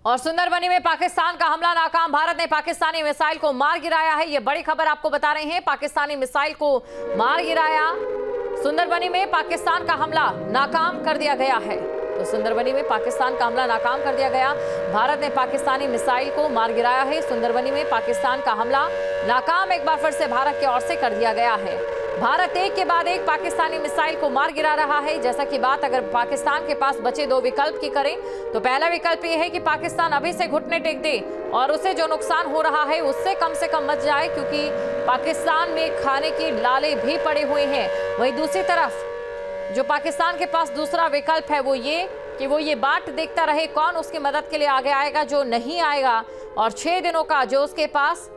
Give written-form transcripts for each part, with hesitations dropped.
और सुंदरबनी में पाकिस्तान का हमला नाकाम, भारत ने पाकिस्तानी मिसाइल को मार गिराया है। ये बड़ी खबर आपको बता रहे हैं, पाकिस्तानी मिसाइल को मार गिराया। सुंदरबनी में पाकिस्तान का हमला नाकाम कर दिया गया है। तो सुंदरबनी में पाकिस्तान का हमला नाकाम कर दिया गया, भारत ने पाकिस्तानी मिसाइल को मार गिराया है। सुंदरबनी में पाकिस्तान का हमला नाकाम एक बार फिर से भारत की ओर से कर दिया गया है। भारत एक के बाद एक पाकिस्तानी मिसाइल को मार गिरा रहा है। जैसा कि बात अगर पाकिस्तान के पास बचे दो विकल्प की करें तो पहला विकल्प ये है कि पाकिस्तान अभी से घुटने टेक दे और उसे जो नुकसान हो रहा है उससे कम से कम बच जाए, क्योंकि पाकिस्तान में खाने की लाले भी पड़े हुए हैं। वहीं दूसरी तरफ जो पाकिस्तान के पास दूसरा विकल्प है वो ये कि वो ये बाट देखता रहे कौन उसकी मदद के लिए आगे आएगा, जो नहीं आएगा और 6 दिनों का जो उसके पास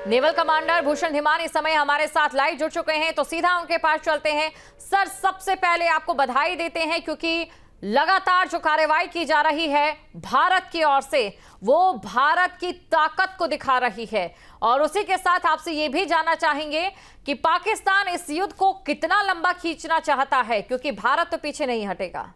नेवल कमांडर भूषण धीमान इस समय हमारे साथ लाइव जुड़ चुके हैं, तो सीधा उनके पास चलते हैं। सर, सबसे पहले आपको बधाई देते हैं क्योंकि लगातार जो कार्रवाई की जा रही है भारत की ओर से वो भारत की ताकत को दिखा रही है, और उसी के साथ आपसे ये भी जानना चाहेंगे कि पाकिस्तान इस युद्ध को कितना लंबा खींचना चाहता है, क्योंकि भारत तो पीछे नहीं हटेगा।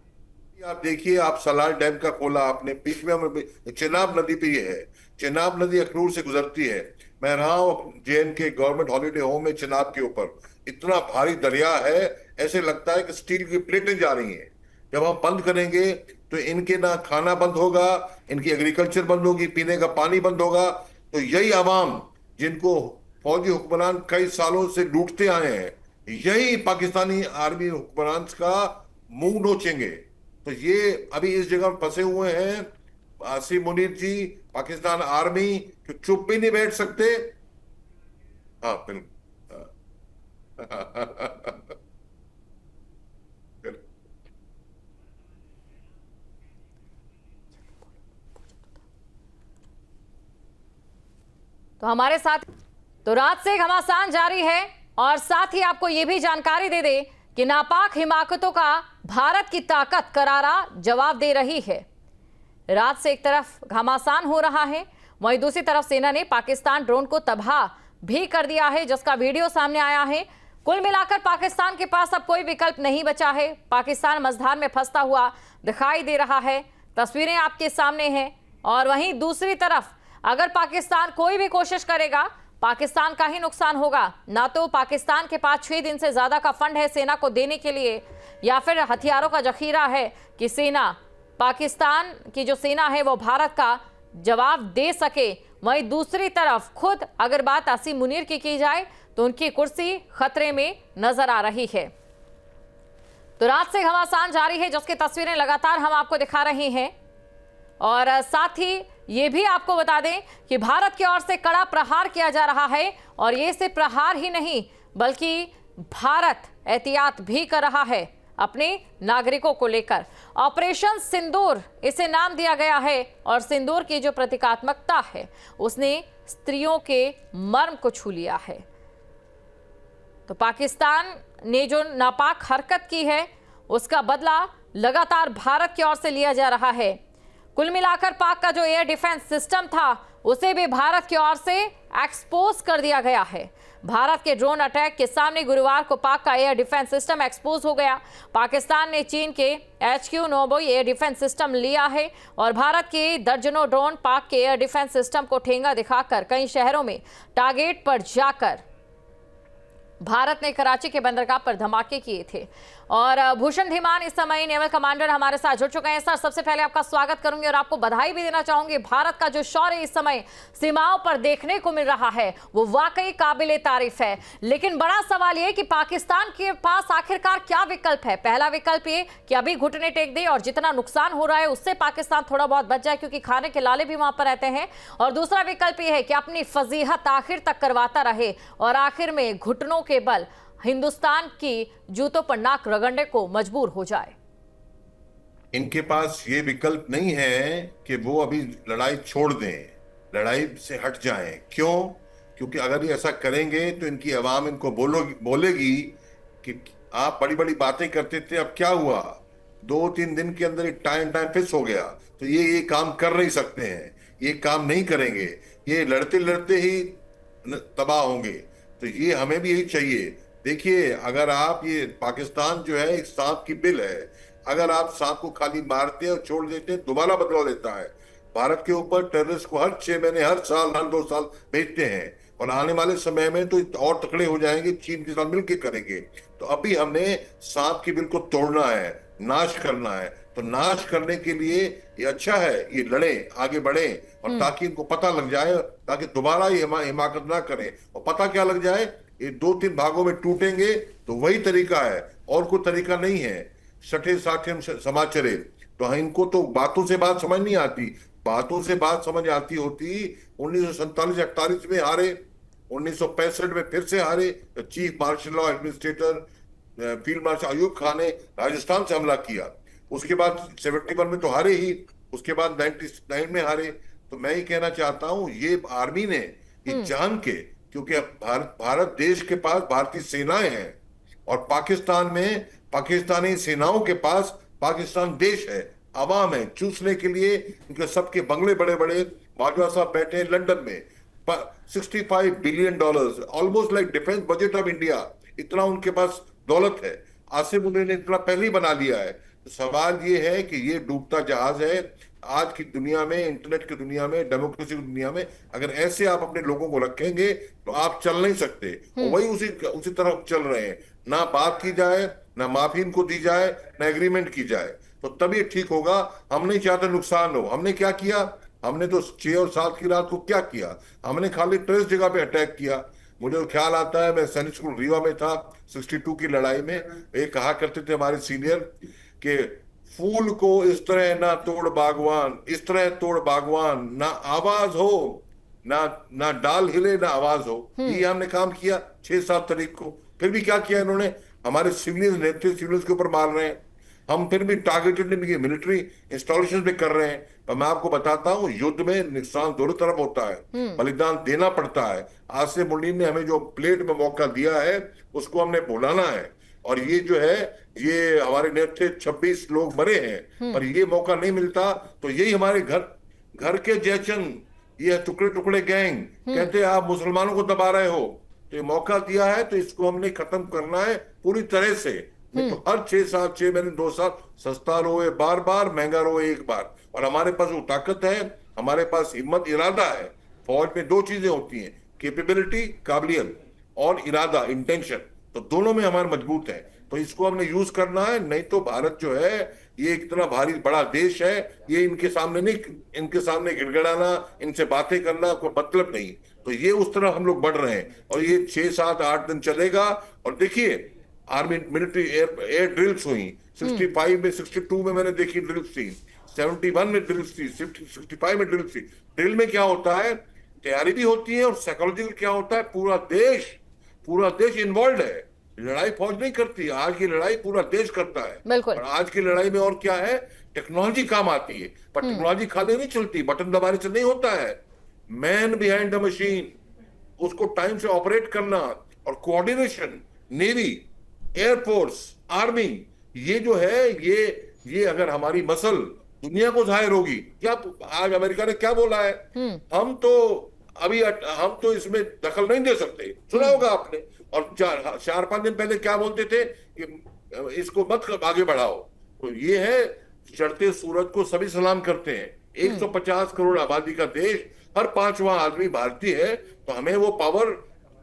आप देखिए, आप सलाल डैम का खोला आपने, बीच में चेनाब नदी पे ये है। चेनाब नदी अखनूर से गुजरती है। मैं रहा हूँ JNK गवर्नमेंट हॉलीडे होम में चेनाब के ऊपर, इतना भारी दरिया है, ऐसे लगता है कि स्टील की प्लेटें जा रही हैं। जब हम बंद करेंगे तो इनके ना खाना बंद होगा, इनकी एग्रीकल्चर बंद होगी, पीने का पानी बंद होगा। तो यही आवाम जिनको फौजी हुक्मरान कई सालों से लूटते आए हैं, यही पाकिस्तानी आर्मी हुक्मरान का मुंह नोचेंगे। तो ये अभी इस जगह फंसे हुए हैं आसिम मुनीर जी, पाकिस्तान आर्मी, जो चुप भी नहीं बैठ सकते। हाँ बिल्कुल। तो हमारे साथ तो रात से घमासान जारी है, और साथ ही आपको यह भी जानकारी दे दे कि नापाक हिमाकतों का भारत की ताकत करारा जवाब दे रही है। रात से एक तरफ घमासान हो रहा है, वहीं दूसरी तरफ सेना ने पाकिस्तान ड्रोन को तबाह भी कर दिया है, जिसका वीडियो सामने आया है। कुल मिलाकर पाकिस्तान के पास अब कोई विकल्प नहीं बचा है। पाकिस्तान मझधार में फंसता हुआ दिखाई दे रहा है, तस्वीरें आपके सामने हैं। और वहीं दूसरी तरफ अगर पाकिस्तान कोई भी कोशिश करेगा, पाकिस्तान का ही नुकसान होगा। ना तो पाकिस्तान के पास 6 दिन से ज्यादा का फंड है सेना को देने के लिए, या फिर हथियारों का जखीरा है कि सेना, पाकिस्तान की जो सेना है वो भारत का जवाब दे सके। वहीं दूसरी तरफ खुद अगर बात आसिम मुनीर की जाए तो उनकी कुर्सी खतरे में नजर आ रही है। तो रात से घमासान जारी है, जिसकी तस्वीरें लगातार हम आपको दिखा रहे हैं। और साथ ही ये भी आपको बता दें कि भारत की ओर से कड़ा प्रहार किया जा रहा है, और ये सिर्फ प्रहार ही नहीं बल्कि भारत एहतियात भी कर रहा है अपने नागरिकों को लेकर। ऑपरेशन सिंदूर इसे नाम दिया गया है, और सिंदूर की जो प्रतीकात्मकता है उसने स्त्रियों के मर्म को छू लिया है। तो पाकिस्तान ने जो नापाक हरकत की है उसका बदला लगातार भारत की ओर से लिया जा रहा है। कुल मिलाकर पाक का जो एयर डिफेंस सिस्टम था उसे भी भारत की ओर से एक्सपोज कर दिया गया है। भारत के ड्रोन अटैक के सामने गुरुवार को पाक का एयर डिफेंस सिस्टम एक्सपोज हो गया। पाकिस्तान ने चीन के HQ-90 एयर डिफेंस सिस्टम लिया है, और भारत के दर्जनों ड्रोन पाक के एयर डिफेंस सिस्टम को ठेंगा दिखाकर कई शहरों में टारगेट पर जाकर भारत ने कराची के बंदरगाह पर धमाके किए थे। और भूषण धीमान इस समय नेवल कमांडर हमारे साथ जुड़ चुके हैं। सर, सबसे पहले आपका स्वागत करूंगी और आपको बधाई भी देना चाहूंगी। भारत का जो शौर्य इस समय सीमाओं पर देखने को मिल रहा है वो वाकई काबिले तारीफ है, लेकिन बड़ा सवाल ये कि पाकिस्तान के पास आखिरकार क्या विकल्प है। पहला विकल्प ये कि अभी घुटने टेक दे और जितना नुकसान हो रहा है उससे पाकिस्तान थोड़ा बहुत बच जाए, क्योंकि खाने के लाले भी वहां पर रहते हैं। और दूसरा विकल्प ये है कि अपनी फजीहत आखिर तक करवाता रहे और आखिर में घुटनों के बल हिंदुस्तान की जूतों पर नाक रगड़ने को मजबूर हो जाए। इनके पास ये विकल्प नहीं है कि वो अभी लड़ाई छोड़ दें, लड़ाई से हट जाएं। क्यों? क्योंकि अगर ये ऐसा करेंगे तो इनकी आवाम इनको बोलेगी कि आप बड़ी बड़ी बातें करते थे, अब क्या हुआ? 2-3 दिन के अंदर टाइम फिक्स हो गया, तो ये काम कर नहीं सकते हैं, ये काम नहीं करेंगे, ये लड़ते लड़ते ही तबाह होंगे। तो ये हमें भी यही चाहिए। देखिए, अगर आप ये पाकिस्तान जो है एक सांप की बिल है, अगर आप सांप को खाली मारते हैं और छोड़ देते हैं दोबारा बदला लेता है। भारत के ऊपर टेररिस्ट को हर 6 महीने, हर साल, हर 2 साल भेजते हैं, और आने वाले समय में तो और तकड़े हो जाएंगे, चीन के साथ मिलकर करेंगे। तो अभी हमने सांप की बिल को तोड़ना है, नाश करना है। तो नाश करने के लिए ये अच्छा है, ये लड़े, आगे बढ़े, और ताकि इनको पता लग जाए, ताकि दोबारा ये हिमाकत ना करें। और पता क्या लग जाए, ये 2-3 भागों में टूटेंगे, तो वही तरीका है, और कोई तरीका नहीं है। सठे साठे समाचरे। तो इनको तो बातों से बात समझ नहीं आती। बातों से बात समझ आती होती 1947-48 में हारे, 1965 में फिर से हारे। Chief marshal law administrator field marshal Ayub Khan ने राजस्थान से हमला किया। उसके बाद 71 में तो हारे ही, उसके बाद 99 में हारे। तो मैं ये कहना चाहता हूं, ये आर्मी ने ये जान के, क्योंकि भारत देश के पास भारतीय सेनाएं हैं, और पाकिस्तान में पाकिस्तानी सेनाओं के पास पाकिस्तान देश है, अवाम है। चूसने के लिए इनके सबके बंगले बड़े बड़े, बाजवा साहब बैठे हैं लंदन में, $65 billion, almost like defence budget of India, इतना उनके पास दौलत है। आसिम मुनीर ने इतना पहले ही बना लिया है। तो सवाल ये है कि ये डूबता जहाज है। आज की दुनिया में, इंटरनेट की दुनिया में, डेमोक्रेसी की दुनिया में, अगर ऐसे आप अपने लोगों को रखेंगे तो आप चल नहीं सकते। और वही उसी तरफ चल रहे हैं। ना बात की जाए, ना माफी इनको दी जाए, ना एग्रीमेंट की जाए, तो तभी ठीक होगा। हम नहीं चाहते नुकसान हो। हमने क्या किया? हमने तो 6 और 7 की रात को क्या किया? हमने खाली टेररिस्ट जगह पे अटैक किया। मुझे तो ख्याल आता है, मैं सैनिक स्कूल रीवा में था 62 की लड़ाई में। एक कहा करते थे हमारे सीनियर कि फूल को इस तरह ना तोड़ बागवान, इस तरह तोड़ बागवान, ना आवाज हो, ना ना डाल हिले, ना आवाज हो। ये हमने काम किया 6-7 तारीख को। फिर भी क्या किया इन्होंने? हमारे सिविलियंस रहते, सिविलियंस के ऊपर मार रहे हैं। हम फिर भी टारगेटेड मिलिट्री इंस्टॉलेशन भी कर रहे हैं। पर मैं आपको बताता हूं, युद्ध में नुकसान दोनों तरफ होता है, बलिदान देना पड़ता है। आसिम मुनीर ने हमें जो प्लेट में मौका दिया है, उसको हमने भुलाना है। और ये जो है, ये हमारे नेता 26 लोग मरे हैं, पर ये मौका नहीं मिलता। तो यही हमारे घर के जयचंद, ये टुकड़े टुकड़े गैंग कहते हैं आप मुसलमानों को दबा रहे हो। तो ये मौका दिया है, तो इसको हमने खत्म करना है पूरी तरह से। नहीं तो हर 6 महीने, 2 साल सस्ता रोए बार बार, महंगा रोए एक बार। और हमारे पास वो ताकत है, हमारे पास हिम्मत, इरादा है। फौज में 2 चीजें होती हैं, कैपेबिलिटी, काबिलियत, और इरादा, इंटेंशन। तो दोनों में हमारे मजबूत है। तो इसको हमने यूज करना है। नहीं तो भारत जो है, ये इतना भारी बड़ा देश है, ये इनके सामने नहीं, इनके सामने गिड़गिड़ाना, इनसे बातें करना कोई मतलब नहीं। तो ये उस तरह हम लोग बढ़ रहे हैं, और ये 6-7-8 दिन चलेगा। और देखिए, आर्मी मिलिट्री एयर ड्रिल्स हुई 65 में, 62 में मैंने देखी ड्रिल्स थी, 71 में ड्रिल्स थी, 65 में ड्रिल्स थी। ड्रिल में क्या होता है? तैयारी भी होती है, और साइकोलॉजिकल क्या होता है, पूरा देश इन्वॉल्व है। लड़ाई फौज नहीं करती, आज की लड़ाई पूरा देश करता है। बिल्कुल। और आज की लड़ाई में और क्या है, टेक्नोलॉजी काम आती है, पर टेक्नोलॉजी खाली नहीं चलती, बटन दबाने से नहीं होता है। मैन बिहाइंड द मशीन, उसको टाइम से ऑपरेट करना, और कोऑर्डिनेशन, नेवी, एयरफोर्स, आर्मी, ये जो है, ये अगर हमारी मसल दुनिया को जाहिर होगी। क्या आज अमेरिका ने क्या बोला है? हम तो इसमें दखल नहीं दे सकते, सुना होगा आपने। और 4-5 दिन पहले क्या बोलते थे कि इसको मत आगे बढ़ाओ। तो ये है, चढ़ते सूरज को सभी सलाम करते हैं। 150 करोड़ आबादी का देश, हर 5वां आदमी भारतीय है। तो हमें वो पावर,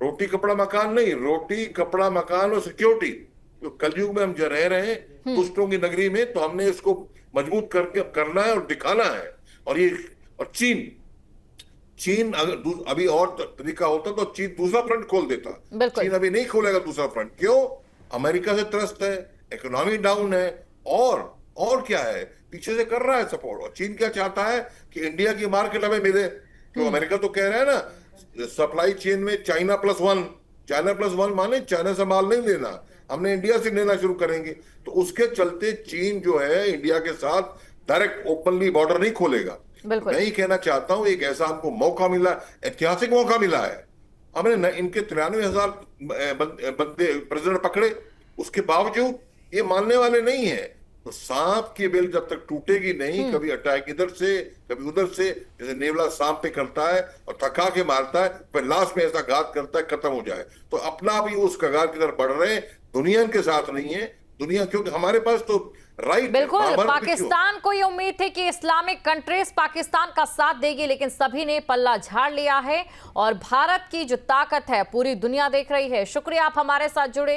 रोटी कपड़ा मकान नहीं, रोटी कपड़ा मकान और सिक्योरिटी, तो कलयुग में हम जो रह रहे हैं दुष्टों की नगरी में, तो हमने इसको मजबूत करके करना है और दिखाना है। और चीन अगर अभी और तरीका होता तो चीन दूसरा फ्रंट खोल देता। चीन अभी नहीं खोलेगा दूसरा फ्रंट। क्यों? अमेरिका से त्रस्त है, इकोनॉमी डाउन है, और क्या है, पीछे से कर रहा है सपोर्ट। और चीन क्या चाहता है कि इंडिया की मार्केट हमें मिले। तो अमेरिका तो कह रहा है ना, सप्लाई चेन में चाइना प्लस वन माने चाइना से माल नहीं लेना, हमने इंडिया से लेना शुरू करेंगे। तो उसके चलते चीन जो है, इंडिया के साथ डायरेक्ट ओपनली बॉर्डर नहीं खोलेगा। मैं ही कहना चाहता हूं, एक ऐसा हमको मौका मिला, ऐतिहासिक मौका मिला है। हमने इनके 93,000 बंदे प्रेसिडेंट पकड़े, उसके बावजूद ये मानने वाले नहीं है। तो सांप की बेल जब तक टूटेगी नहीं, कभी अटैक इधर से कभी उधर से, जैसे नेवला सांप पे करता है और थका के मारता है, फिर लास्ट में ऐसा घात करता है खत्म हो जाए। तो अपना भी उस कगार की तरफ बढ़ रहे हैं, दुनिया के साथ नहीं है। दुनिया, क्योंकि हमारे पास तो राइट, बिल्कुल, पाकिस्तान को ये उम्मीद थी कि इस्लामिक कंट्रीज पाकिस्तान का साथ देगी, लेकिन सभी ने पल्ला झाड़ लिया है और भारत की जो ताकत है पूरी दुनिया देख रही है। शुक्रिया आप हमारे साथ जुड़े।